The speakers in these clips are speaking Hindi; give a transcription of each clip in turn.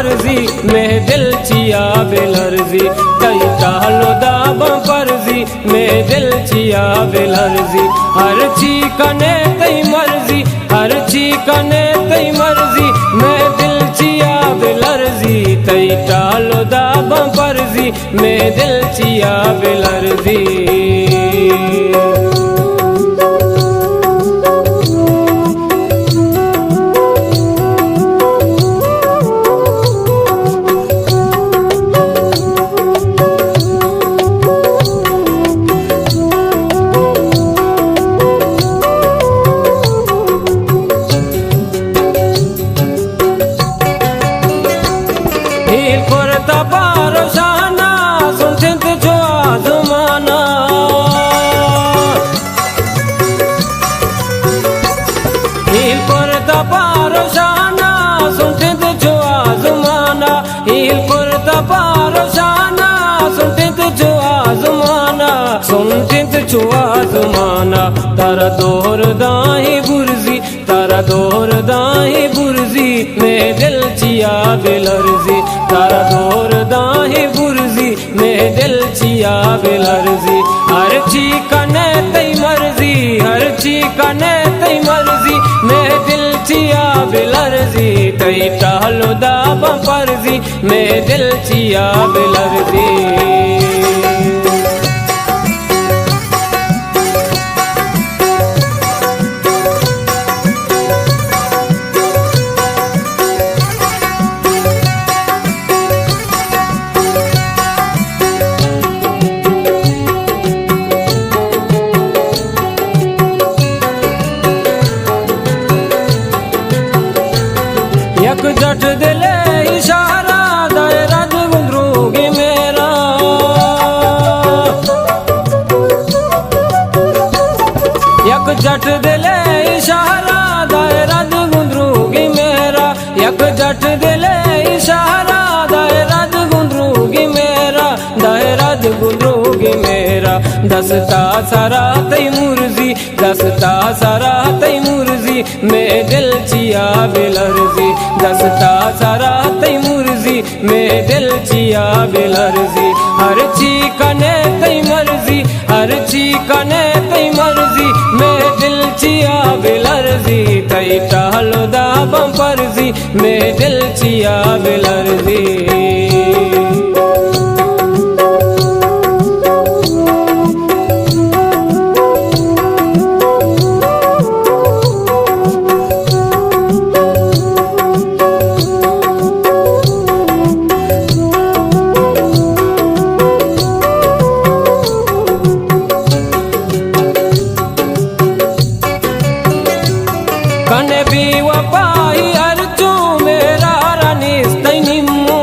परजी में दिल चिया बेलर्जी कई टालो दा परजी में दिल चिया बेलर्जी हर ची कने तई मर्जी हर ची कने तई मर्जी में दिल चिया बेलर्जी तई टालो दा परजी में दिल चिया बेलर्जी तारा दौर दाही बुर्जी तारा दौर दाही बुर्जी में दिल चिया बेलर्जी तारा दौर दाही बुर्जी में दिल चिया बेलर्जी हर ची कने तई मर्जी हर ची कने तई मर्जी में दिल चिया बेलर्जी तई टालो दा परजी में दिल चिया बेलर्जी जट दिले इशारा दायरा गुंदरूगी मेरा यक जट दिले इशारा दायरा गुंदरूगी मेरा यक जट दिले इशारा दायरा गुंदरूगी मेरा दायरा गुंदरूगी मेरा दसता सारा तई मुर्जी दसता सारा तई मुर्जी में दिल चिया बेलर्जी दसता सारा तई मुर्जी में दिल चिया बेलर्जी हर ची कने तई मर्जी हर ची कने तई मर्जी में दिल चिया बेलर्जी तई टालो दा परजी में दिल चिया बेलर्जी कने भी वपाई अर्चू मेरा रानीस तई निम्मू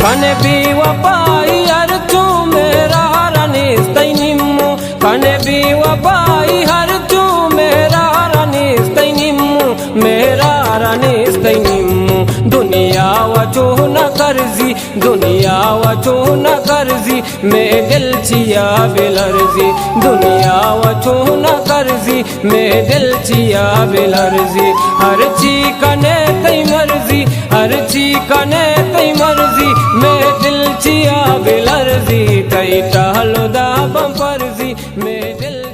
कने भी वपाई अर्चू मेरा रानीस तई निम्मू कने भी वपाई अर्चू मेरा रानीस तई निम्मू मेरा रानीस तई निम्मू दुनिया वचो न करजी दुनिया वचो न करजी में दिल चिया बेलर्जी दुनिया वचो न करजी में दिल चिया बेलर्जी हर ची कने तई मर्जी हर ची कने तई मर्जी में दिल चिया बेलर्जी तई टालो दा परजी में दिल